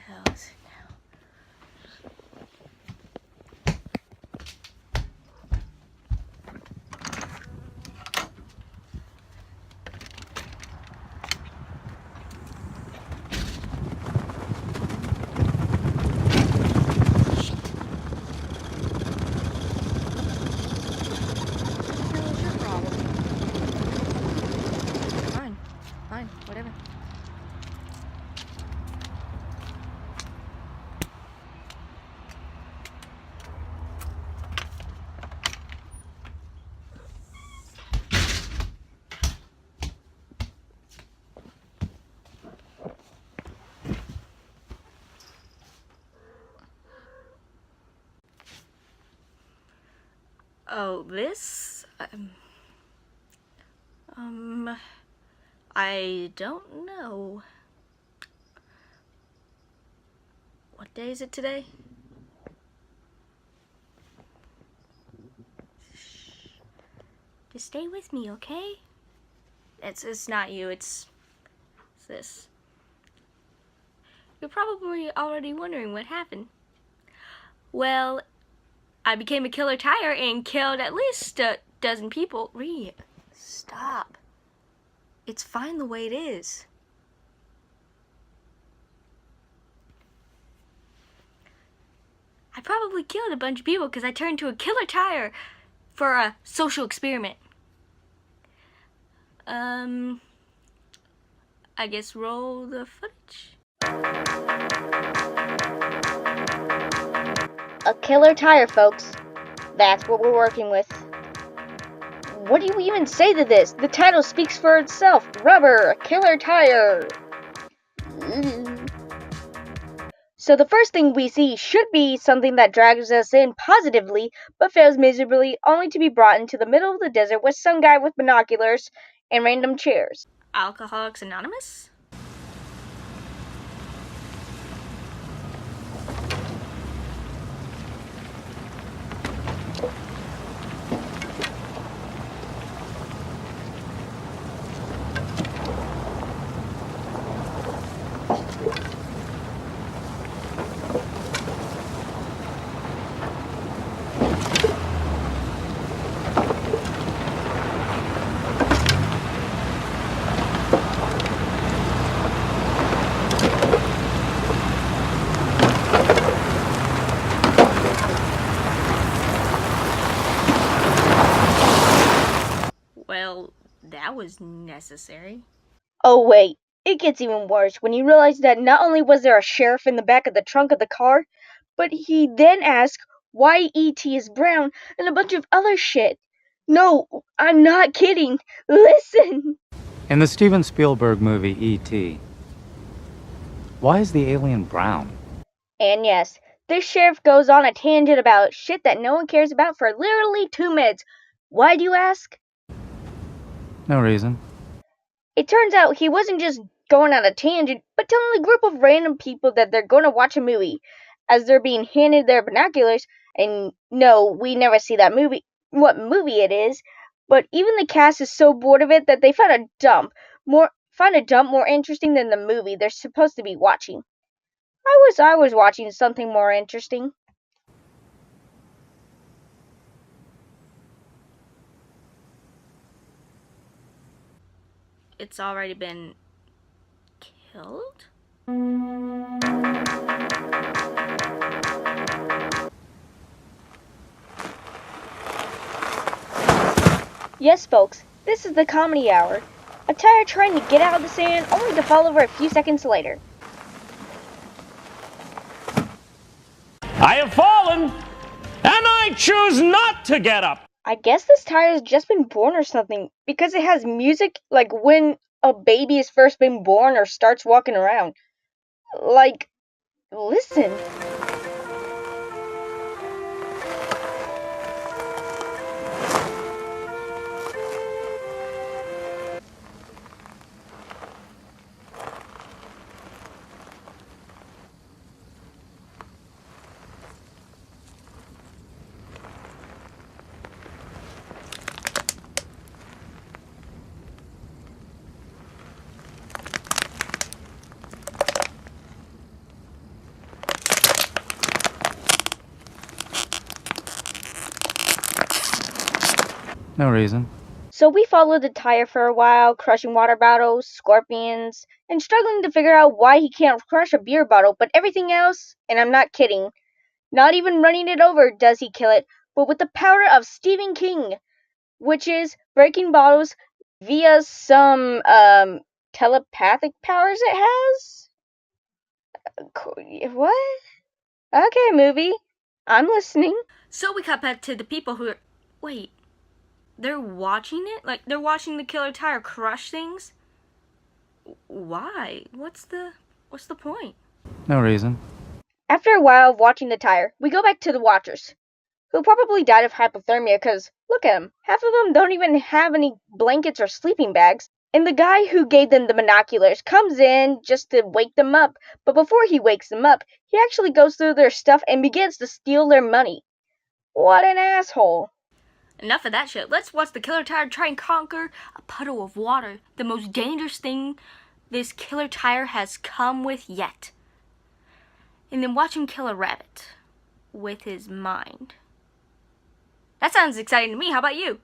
hell is it now? Fine, whatever. Oh, this? I don't know. What day is it today? Shh. Just stay with me, okay? It's not you, it's this. You're probably already wondering what happened. Well, I became a killer tire and killed at least a dozen people. Ree, stop. It's fine the way it is. I probably killed a bunch of people because I turned into a killer tire for a social experiment. I guess roll the footage. A killer tire, folks. That's what we're working with. What do you even say to this? The title speaks for itself. Rubber, a killer tire. So the first thing we see should be something that drags us in positively, but fails miserably, only to be brought into the middle of the desert with some guy with binoculars and random chairs. Alcoholics Anonymous? Well, that was necessary. Oh wait, it gets even worse when you realize that not only was there a sheriff in the back of the trunk of the car, but he then asked why E.T. is brown and a bunch of other shit. No, I'm not kidding. Listen! In the Steven Spielberg movie E.T., why is the alien brown? And yes, this sheriff goes on a tangent about shit that no one cares about for literally 2 minutes. Why do you ask? No reason. It turns out he wasn't just going on a tangent, but telling a group of random people that they're going to watch a movie as they're being handed their binoculars. And no, we never see that movie, what movie it is, but even the cast is so bored of it that they find a dump more interesting than the movie they're supposed to be watching. I was watching something more interesting. It's already been killed? Yes, folks, this is the comedy hour. A tire trying to get out of the sand only to fall over a few seconds later. I have fallen, and I choose not to get up. I guess this tire has just been born or something, because it has music like when a baby is first been born or starts walking around. Like, listen. No reason. So we followed the tire for a while, crushing water bottles, scorpions, and struggling to figure out why he can't crush a beer bottle, but everything else, and I'm not kidding, not even running it over does he kill it, but with the power of Stephen King, which is breaking bottles via some telepathic powers it has? What? Okay, movie. I'm listening. So we cut back to the people who are. Wait. They're watching it? Like, they're watching the killer tire crush things? Why? What's the point? No reason. After a while of watching the tire, we go back to the watchers, who probably died of hypothermia because, look at them, half of them don't even have any blankets or sleeping bags. And the guy who gave them the binoculars comes in just to wake them up, but before he wakes them up, he actually goes through their stuff and begins to steal their money. What an asshole. Enough of that shit. Let's watch the killer tire try and conquer a puddle of water. The most dangerous thing this killer tire has come with yet. And then watch him kill a rabbit with his mind. That sounds exciting to me. How about you?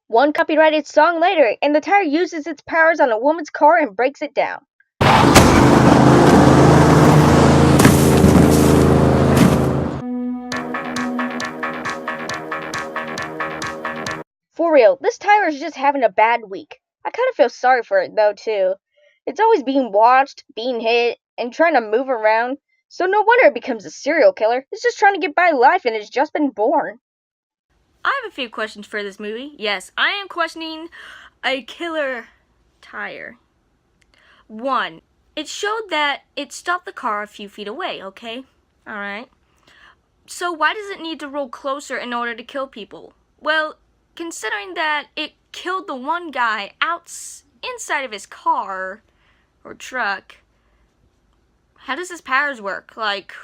One copyrighted song later, and the tire uses its powers on a woman's car and breaks it down. For real, this tire is just having a bad week. I kind of feel sorry for it though too. It's always being watched, being hit, and trying to move around, so no wonder it becomes a serial killer. It's just trying to get by life and it's just been born. I have a few questions for this movie. Yes, I am questioning a killer tire. 1. It showed that it stopped the car a few feet away, okay? Alright. So why does it need to roll closer in order to kill people? Well, considering that it killed the one guy inside of his car or truck, how does his powers work? Like,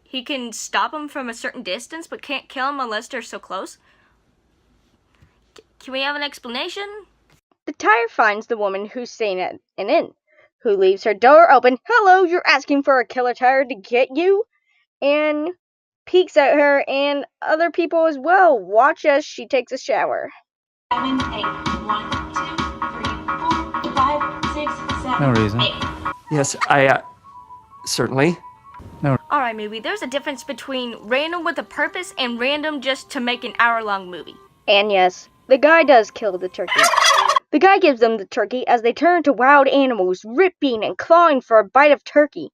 he can stop them from a certain distance but can't kill them unless they're so close? Can we have an explanation? The tire finds the woman who's staying at an inn, who leaves her door open. Hello, you're asking for a killer tire to get you? And peeks at her and other people as well. Watch as she takes a shower. 7, 8, 1, 2, 3, 4, 5, 6, 7, No reason. 8. Yes, certainly. Alright, movie, there's a difference between random with a purpose and random just to make an hour-long movie. And yes, the guy does kill the turkey. The guy gives them the turkey as they turn into wild animals, ripping and clawing for a bite of turkey.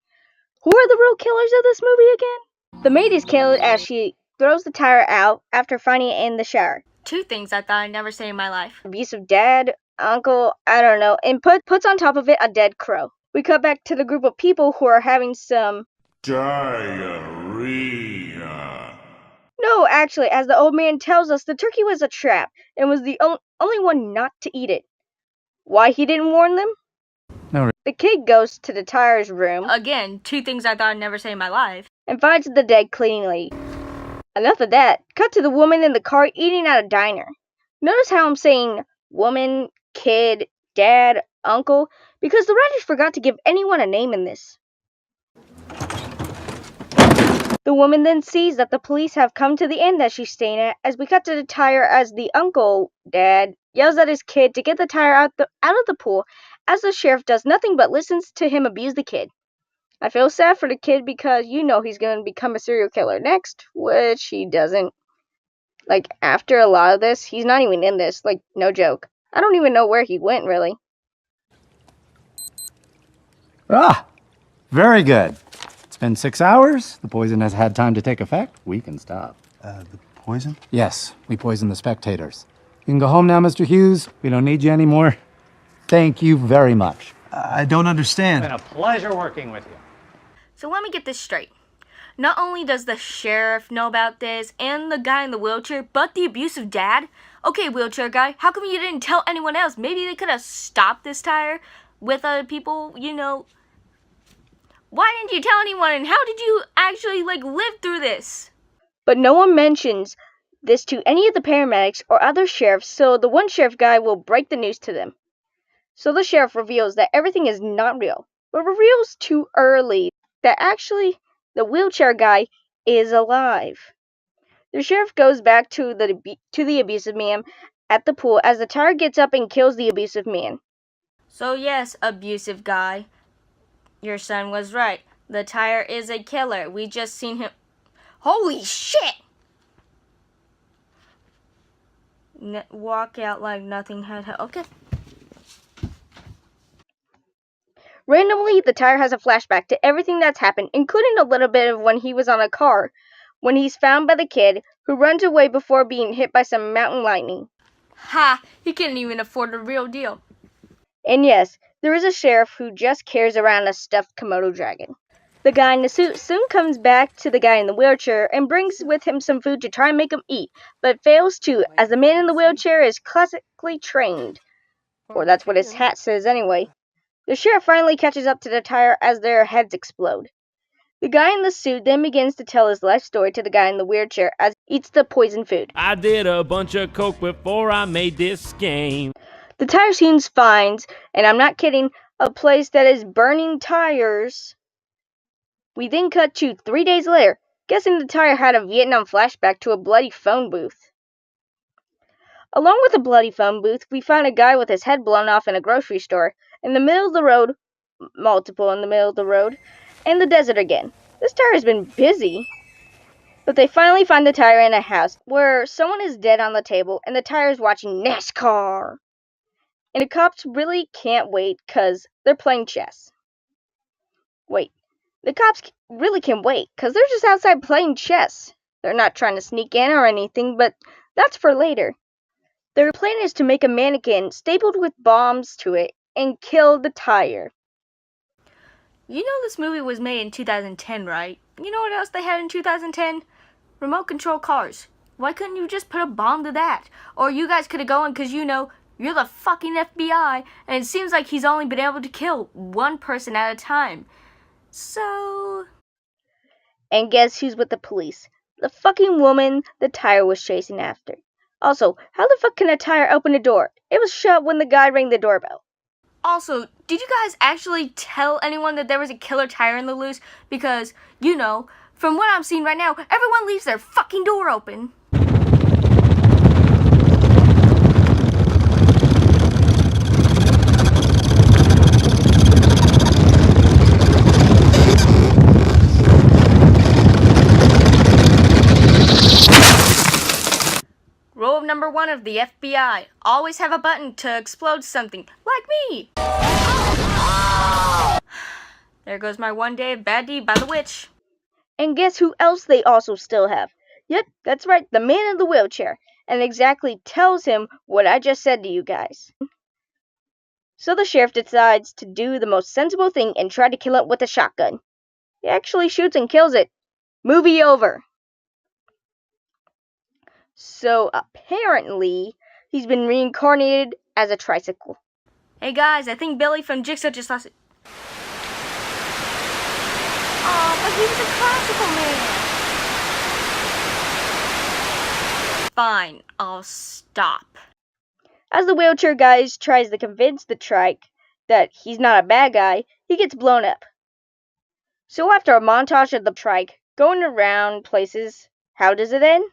Who are the real killers of this movie again? The maid is killed as she throws the tire out after finding it in the shower. 2 things I thought I'd never say in my life. Abusive dad, uncle, I don't know, and puts on top of it a dead crow. We cut back to the group of people who are having some diarrhea. No, actually, as the old man tells us, the turkey was a trap and was the only one not to eat it. Why he didn't warn them? No. The kid goes to the tire's room Again, 2 things I thought I'd never say in my life. and finds the dead cleanly. Enough of that. Cut to the woman in the car eating at a diner. Notice how I'm saying woman, kid, dad, uncle, because the writers forgot to give anyone a name in this. The woman then sees that the police have come to the inn that she's staying at as we cut to the tire as the uncle, dad, yells at his kid to get the tire out of the pool as the sheriff does nothing but listens to him abuse the kid. I feel sad for the kid because you know he's going to become a serial killer next, which he doesn't. Like, after a lot of this, he's not even in this, like, no joke. I don't even know where he went, really. Ah, very good. It's been 6 hours. The poison has had time to take effect. We can stop. The poison? Yes, we poisoned the spectators. You can go home now, Mr. Hughes. We don't need you anymore. Thank you very much. I don't understand. It's been a pleasure working with you. So let me get this straight. Not only does the sheriff know about this and the guy in the wheelchair, but the abusive dad? Okay, wheelchair guy, how come you didn't tell anyone else? Maybe they could have stopped this tire with other people, you know. Why didn't you tell anyone, and how did you actually, live through this? But no one mentions this to any of the paramedics or other sheriffs, so the one sheriff guy will break the news to them. So the sheriff reveals that everything is not real, but reveals too early that actually the wheelchair guy is alive. The sheriff goes back to the abusive man at the pool as the tire gets up and kills the abusive man. So yes, abusive guy, your son was right. The tire is a killer. We just seen him. Holy shit! Walk out like nothing had happened. Okay. Randomly, the tire has a flashback to everything that's happened, including a little bit of when he was on a car, when he's found by the kid, who runs away before being hit by some mountain lightning. Ha! He couldn't even afford the real deal. And yes, there is a sheriff who just carries around a stuffed Komodo dragon. The guy in the suit soon comes back to the guy in the wheelchair and brings with him some food to try and make him eat, but fails to, as the man in the wheelchair is classically trained. Or that's what his hat says anyway. The sheriff finally catches up to the tire as their heads explode. The guy in the suit then begins to tell his life story to the guy in the wheelchair as he eats the poison food. I did a bunch of coke before I made this game. The tire scene finds, and I'm not kidding, a place that is burning tires. We then cut to 3 days later, guessing the tire had a Vietnam flashback to a bloody phone booth. Along with a bloody phone booth, we find a guy with his head blown off in a grocery store, in the middle of the road, multiple in the middle of the road, and the desert again. This tire has been busy. But they finally find the tire in a house where someone is dead on the table and the tire is watching NASCAR. And the cops really can't wait because they're playing chess. Wait, the cops really can wait because they're just outside playing chess. They're not trying to sneak in or anything, but that's for later. Their plan is to make a mannequin stapled with bombs to it and kill the tire. You know this movie was made in 2010, right? You know what else they had in 2010? Remote control cars. Why couldn't you just put a bomb to that? Or you guys could have gone because you know you're the fucking FBI and it seems like he's only been able to kill one person at a time. So... And guess who's with the police? The fucking woman the tire was chasing after. Also, how the fuck can a tire open a door? It was shut when the guy rang the doorbell. Also, did you guys actually tell anyone that there was a killer tire in the loose? Because, you know, from what I'm seeing right now, everyone leaves their fucking door open. Rule number 1 of the FBI, always have a button to explode something, like me! There goes my one day of bad deed by the witch. And guess who else they also still have? Yep, that's right, the man in the wheelchair, and exactly tells him what I just said to you guys. So the sheriff decides to do the most sensible thing and try to kill it with a shotgun. He actually shoots and kills it. Movie over. So apparently, he's been reincarnated as a tricycle. Hey guys, I think Billy from Jigsaw just lost it. Oh, but he was a classical man. Fine, I'll stop. As the wheelchair guy tries to convince the trike that he's not a bad guy, he gets blown up. So after a montage of the trike going around places, how does it end?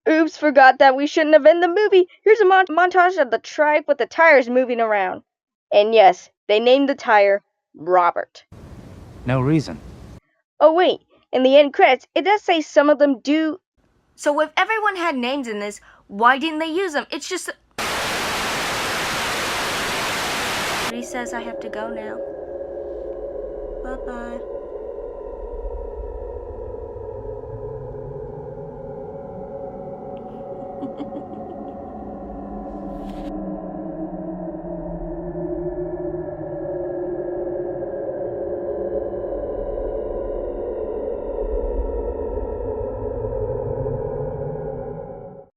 Oops, forgot that we shouldn't have ended the movie. Here's a montage of the trike with the tires moving around. And yes, they named the tire Robert. No reason. Oh wait, in the end credits, it does say some of them do. So if everyone had names in this, why didn't they use them? It's just... He says I have to go now. Bye-bye.